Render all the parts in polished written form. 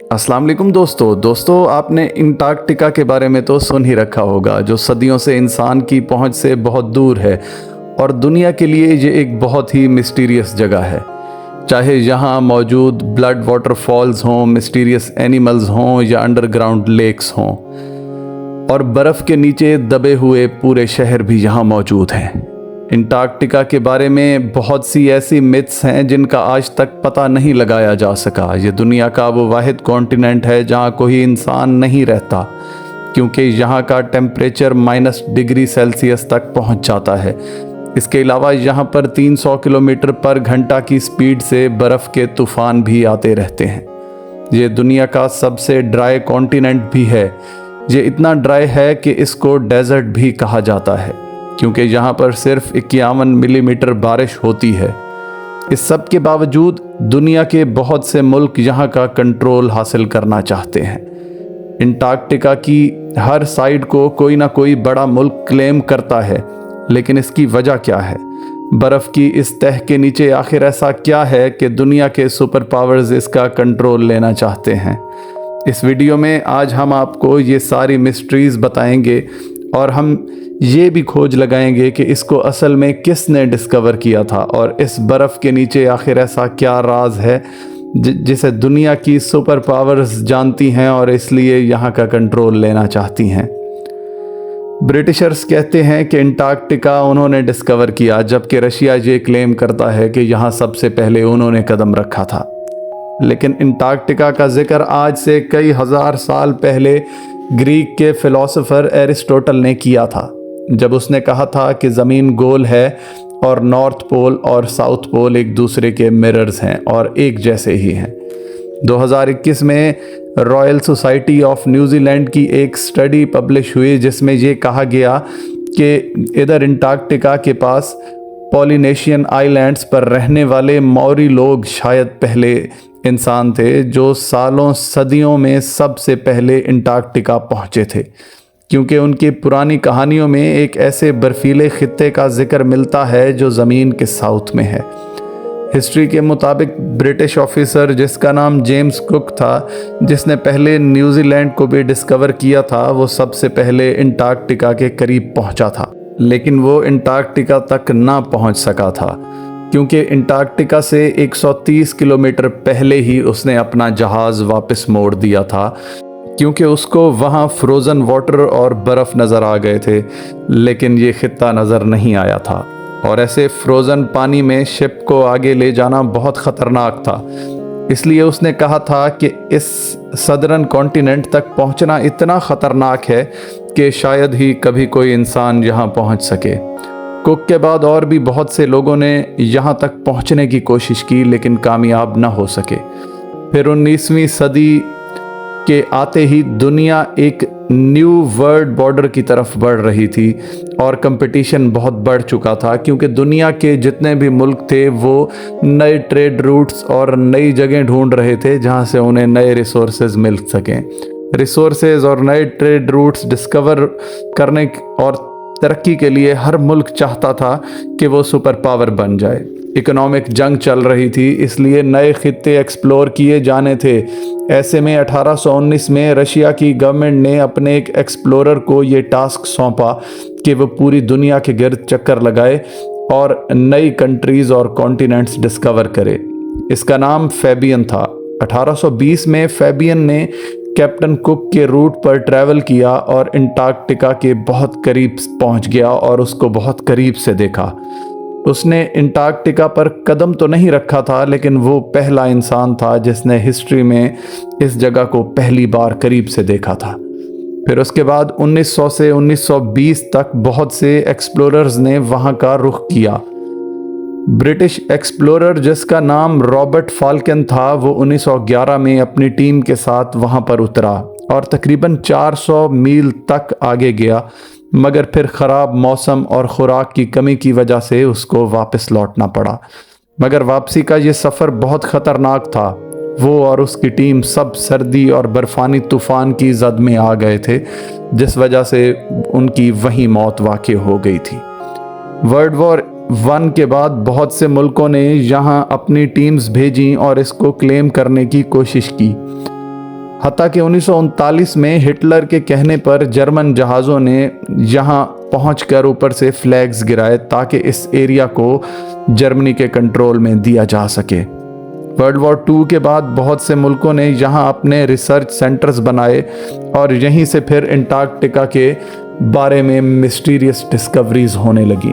अस्सलाम वालेकुम दोस्तों आपने अंटार्कटिका के बारे में तो सुन ही रखा होगा, जो सदियों से इंसान की पहुंच से बहुत दूर है और दुनिया के लिए ये एक बहुत ही मिस्टीरियस जगह है। चाहे यहाँ मौजूद ब्लड वाटरफॉल्स हों, मिस्टीरियस एनिमल्स हों या अंडरग्राउंड लेक्स हों, और बर्फ़ के नीचे दबे हुए पूरे शहर भी यहाँ मौजूद हैं। अंटार्कटिका के बारे में बहुत सी ऐसी मिथ्स हैं जिनका आज तक पता नहीं लगाया जा सका। ये दुनिया का वो वाहिद कॉन्टिनेंट है जहाँ कोई इंसान नहीं रहता, क्योंकि यहाँ का टेम्परेचर -डिग्री सेल्सियस तक पहुँच जाता है। इसके अलावा यहाँ पर 300 किलोमीटर पर घंटा की स्पीड से बर्फ़ के तूफ़ान भी आते रहते हैं। ये दुनिया का सबसे ड्राई कॉन्टिनेंट भी है। ये इतना ड्राई है कि इसको डेजर्ट भी कहा जाता है, क्योंकि यहाँ पर सिर्फ 51 मिलीमीटर बारिश होती है। इस सब के बावजूद दुनिया के बहुत से मुल्क यहाँ का कंट्रोल हासिल करना चाहते हैं। अंटार्कटिका की हर साइड को कोई ना कोई बड़ा मुल्क क्लेम करता है, लेकिन इसकी वजह क्या है? बर्फ़ की इस तह के नीचे आखिर ऐसा क्या है कि दुनिया के सुपर पावर्स इसका कंट्रोल लेना चाहते हैं? इस वीडियो में आज हम आपको ये सारी मिस्ट्रीज़ बताएंगे और हम ये भी खोज लगाएंगे कि इसको असल में किसने डिस्कवर किया था और इस बर्फ़ के नीचे आखिर ऐसा क्या राज है जिसे दुनिया की सुपर पावर्स जानती हैं और इसलिए यहाँ का कंट्रोल लेना चाहती हैं। ब्रिटिशर्स कहते हैं कि अंटार्कटिका उन्होंने डिस्कवर किया, जबकि रशिया ये क्लेम करता है कि यहाँ सबसे पहले उन्होंने कदम रखा था। लेकिन अंटार्कटिका का जिक्र आज से कई हजार साल पहले ग्रीक के फिलोसोफर एरिस्टोटल ने किया था, जब उसने कहा था कि ज़मीन गोल है और नॉर्थ पोल और साउथ पोल एक दूसरे के मिरर्स हैं और एक जैसे ही हैं। 2021 में रॉयल सोसाइटी ऑफ न्यूजीलैंड की एक स्टडी पब्लिश हुई, जिसमें ये कहा गया कि इधर अंटार्कटिका के पास पॉलिनेशियन आइलैंड्स पर रहने वाले मौरी लोग शायद पहले इंसान थे जो सालों सदियों में सबसे पहले अंटार्कटिका पहुँचे थे, क्योंकि उनकी पुरानी कहानियों में एक ऐसे बर्फीले खित्ते का जिक्र मिलता है जो ज़मीन के साउथ में है। हिस्ट्री के मुताबिक ब्रिटिश ऑफिसर जिसका नाम जेम्स कुक था, जिसने पहले न्यूजीलैंड को भी डिस्कवर किया था, वो सबसे पहले अंटार्कटिका के करीब पहुंचा था। लेकिन वो अंटार्कटिका तक ना पहुंच सका था, क्योंकि अंटार्कटिका से 130 किलोमीटर पहले ही उसने अपना जहाज़ वापस मोड़ दिया था, क्योंकि उसको वहाँ फ्रोज़न वाटर और बर्फ़ नज़र आ गए थे, लेकिन ये खित्ता नज़र नहीं आया था। और ऐसे फ्रोज़न पानी में शिप को आगे ले जाना बहुत ख़तरनाक था, इसलिए उसने कहा था कि इस सदर्न कॉन्टिनेंट तक पहुँचना इतना ख़तरनाक है कि शायद ही कभी कोई इंसान यहाँ पहुँच सके। कुक के बाद और भी बहुत से लोगों ने यहाँ तक पहुँचने की कोशिश की, लेकिन कामयाब ना हो सके। फिर 19वीं सदी के आते ही दुनिया एक न्यू वर्ल्ड बॉर्डर की तरफ बढ़ रही थी और कंपटीशन बहुत बढ़ चुका था, क्योंकि दुनिया के जितने भी मुल्क थे वो नए ट्रेड रूट्स और नई जगह ढूंढ रहे थे जहां से उन्हें नए रिसोर्सेज मिल सकें। रिसोर्सेज और नए ट्रेड रूट्स डिस्कवर करने और तरक्की के लिए हर मुल्क चाहता था कि वो सुपर पावर बन जाए। इकोनॉमिक जंग चल रही थी, इसलिए नए खित्ते एक्सप्लोर किए जाने थे। ऐसे में 1819 में रशिया की गवर्नमेंट ने अपने एक एक्सप्लोरर को ये टास्क सौंपा कि वो पूरी दुनिया के गिर्द चक्कर लगाए और नई कंट्रीज़ और कॉन्टिनेंट्स डिस्कवर करे। इसका नाम फैबियन था। 1820 में फैबियन ने कैप्टन कुक के रूट पर ट्रैवल किया और अंटार्कटिका के बहुत करीब पहुंच गया और उसको बहुत करीब से देखा। उसने अंटार्कटिका पर कदम तो नहीं रखा था, लेकिन वो पहला इंसान था जिसने हिस्ट्री में इस जगह को पहली बार करीब से देखा था। फिर उसके बाद 1900 से 1920 तक बहुत से एक्सप्लोरर्स ने वहाँ का रुख किया। ब्रिटिश एक्सप्लोरर जिसका नाम रॉबर्ट फाल्कन था, वो 1911 में अपनी टीम के साथ वहाँ पर उतरा और तकरीबन 400 मील तक आगे गया, मगर फिर ख़राब मौसम और ख़ुराक की कमी की वजह से उसको वापस लौटना पड़ा। मगर वापसी का ये सफ़र बहुत ख़तरनाक था। वो और उसकी टीम सब सर्दी और बर्फ़ानी तूफ़ान की जद में आ गए थे, जिस वजह से उनकी वहीं मौत वाक़ हो गई थी। वर्ल्ड वॉर 1 के बाद बहुत से मुल्कों ने यहाँ अपनी टीम्स भेजी और इसको क्लेम करने की कोशिश की। हत्ता कि 1939 में हिटलर के कहने पर जर्मन जहाज़ों ने यहाँ पहुंचकर ऊपर से फ्लैग्स गिराए ताकि इस एरिया को जर्मनी के कंट्रोल में दिया जा सके। वर्ल्ड वॉर II के बाद बहुत से मुल्कों ने यहाँ अपने रिसर्च सेंटर्स बनाए और यहीं से फिर अंटार्कटिका के बारे में मिस्टीरियस डिस्कवरीज होने लगी।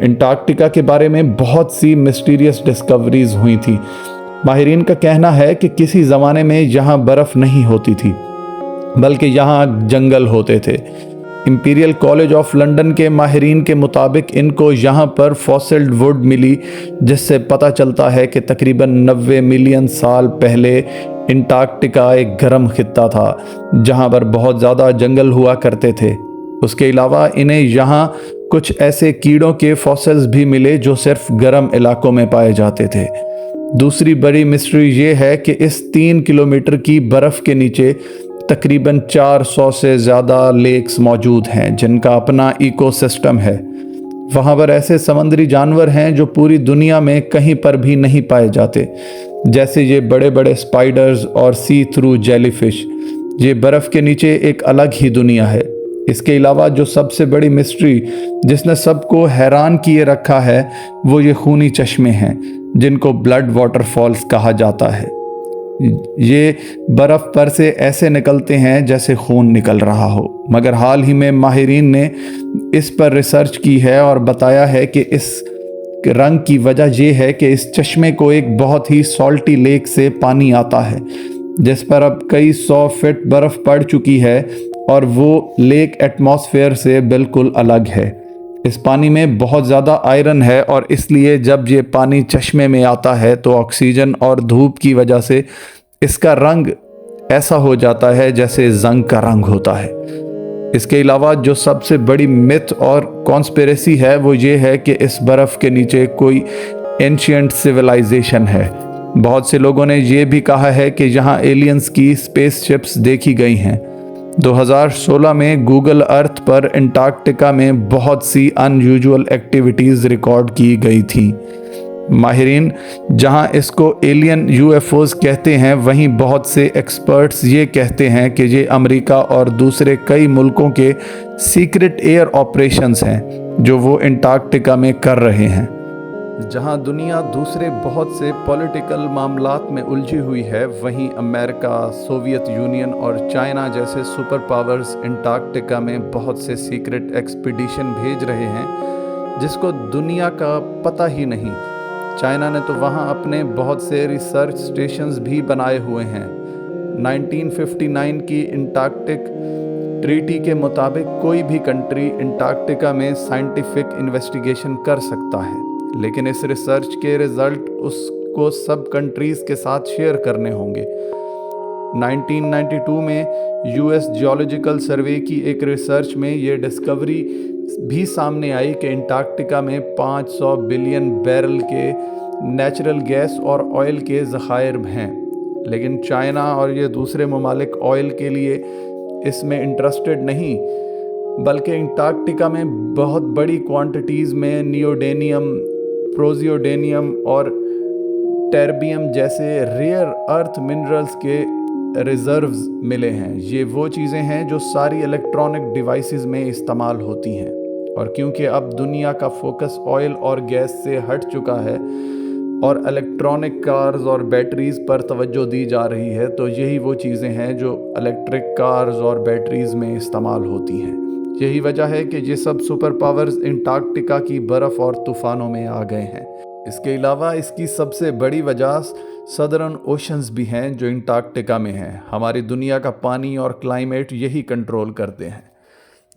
अंटार्कटिका के बारे में बहुत सी मिस्टीरियस डिस्कवरीज हुई थी। माहिरीन का कहना है कि किसी ज़माने में यहाँ बर्फ़ नहीं होती थी बल्कि यहाँ जंगल होते थे। इंपीरियल कॉलेज ऑफ लंदन के माहिरीन के मुताबिक इनको यहाँ पर फॉसिल्ड वुड मिली, जिससे पता चलता है कि तकरीबन 90 मिलियन साल पहले अंटार्कटिका एक गर्म खित्ता था जहाँ पर बहुत ज़्यादा जंगल हुआ करते थे। उसके अलावा इन्हें यहाँ कुछ ऐसे कीड़ों के फॉसिल्स भी मिले जो सिर्फ गर्म इलाकों में पाए जाते थे। दूसरी बड़ी मिस्ट्री ये है कि इस 3 किलोमीटर की बर्फ़ के नीचे तकरीबन 400 से ज़्यादा लेक्स मौजूद हैं जिनका अपना इकोसिस्टम है। वहाँ पर ऐसे समुद्री जानवर हैं जो पूरी दुनिया में कहीं पर भी नहीं पाए जाते, जैसे ये बड़े बड़े स्पाइडर्स और सी थ्रू जेलीफिश। ये बर्फ़ के नीचे एक अलग ही दुनिया है। इसके अलावा जो सबसे बड़ी मिस्ट्री जिसने सबको हैरान किए रखा है वो ये खूनी चश्मे हैं जिनको ब्लड वाटरफॉल्स कहा जाता है। ये बर्फ़ पर से ऐसे निकलते हैं जैसे खून निकल रहा हो। मगर हाल ही में माहिरीन ने इस पर रिसर्च की है और बताया है कि इस रंग की वजह यह है कि इस चश्मे को एक बहुत ही सॉल्टी लेक से पानी आता है जिस पर अब कई 100 फीट बर्फ़ पड़ चुकी है और वो लेक एटमॉस्फेयर से बिल्कुल अलग है। इस पानी में बहुत ज़्यादा आयरन है और इसलिए जब ये पानी चश्मे में आता है तो ऑक्सीजन और धूप की वजह से इसका रंग ऐसा हो जाता है जैसे जंग का रंग होता है। इसके अलावा जो सबसे बड़ी मिथ और कॉन्स्पिरेसी है वो ये है कि इस बर्फ़ के नीचे कोई एंशिएंट सिविलाइजेशन है। बहुत से लोगों ने ये भी कहा है कि यहाँ एलियंस की स्पेसशिप्स देखी गई हैं। 2016 में गूगल अर्थ पर अंटार्कटिका में बहुत सी अनयूजुअल एक्टिविटीज़ रिकॉर्ड की गई थी। माहिरीन जहां इसको एलियन UFOs कहते हैं, वहीं बहुत से एक्सपर्ट्स ये कहते हैं कि ये अमेरिका और दूसरे कई मुल्कों के सीक्रेट एयर ऑपरेशंस हैं जो वो अंटार्कटिका में कर रहे हैं। जहां दुनिया दूसरे बहुत से पॉलिटिकल मामलात में उलझी हुई है, वहीं अमेरिका, सोवियत यूनियन और चाइना जैसे सुपर पावर्स अंटार्कटिका में बहुत से सीक्रेट एक्सपीडिशन भेज रहे हैं जिसको दुनिया का पता ही नहीं। चाइना ने तो वहां अपने बहुत से रिसर्च स्टेशंस भी बनाए हुए हैं। 1959 की अंटार्कटिक ट्रीटी के मुताबिक कोई भी कंट्री अंटार्कटिका में साइंटिफिक इन्वेस्टिगेशन कर सकता है, लेकिन इस रिसर्च के रिजल्ट उसको सब कंट्रीज़ के साथ शेयर करने होंगे। 1992 में US जियोलॉजिकल सर्वे की एक रिसर्च में ये डिस्कवरी भी सामने आई कि अंटार्कटिका में 500 बिलियन बैरल के नेचुरल गैस और ऑयल के ज़खायर हैं, लेकिन चाइना और ये दूसरे ममालिक ऑयल के लिए इसमें इंटरेस्टेड नहीं, बल्कि अंटार्कटिका में बहुत बड़ी क्वांटिटीज़ में नियोडेनियम, प्रोजियोडेनियम और टेर्बियम जैसे रेयर अर्थ मिनरल्स के रिजर्व्स मिले हैं। ये वो चीज़ें हैं जो सारी इलेक्ट्रॉनिक डिवाइसेस में इस्तेमाल होती हैं, और क्योंकि अब दुनिया का फोकस ऑयल और गैस से हट चुका है और इलेक्ट्रॉनिक कार्स और बैटरीज़ पर तवज्जो दी जा रही है, तो यही वो चीज़ें हैं जो इलेक्ट्रिक कार्स और बैटरीज़ में इस्तेमाल होती हैं। यही वजह है कि ये सब सुपर पावर्स अंटार्कटिका की बर्फ़ और तूफ़ानों में आ गए हैं। इसके अलावा इसकी सबसे बड़ी वजह सदर्न ओशंस भी हैं जो अंटार्कटिका में हैं। हमारी दुनिया का पानी और क्लाइमेट यही कंट्रोल करते हैं।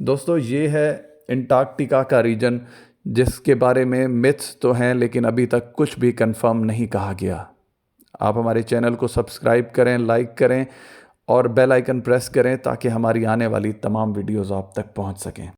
दोस्तों, ये है अंटार्कटिका का रीजन जिसके बारे में मिथ्स तो हैं, लेकिन अभी तक कुछ भी कंफर्म नहीं कहा गया। आप हमारे चैनल को सब्सक्राइब करें, लाइक करें और बेल आइकन प्रेस करें ताकि हमारी आने वाली तमाम वीडियोज़ आप तक पहुंच सकें।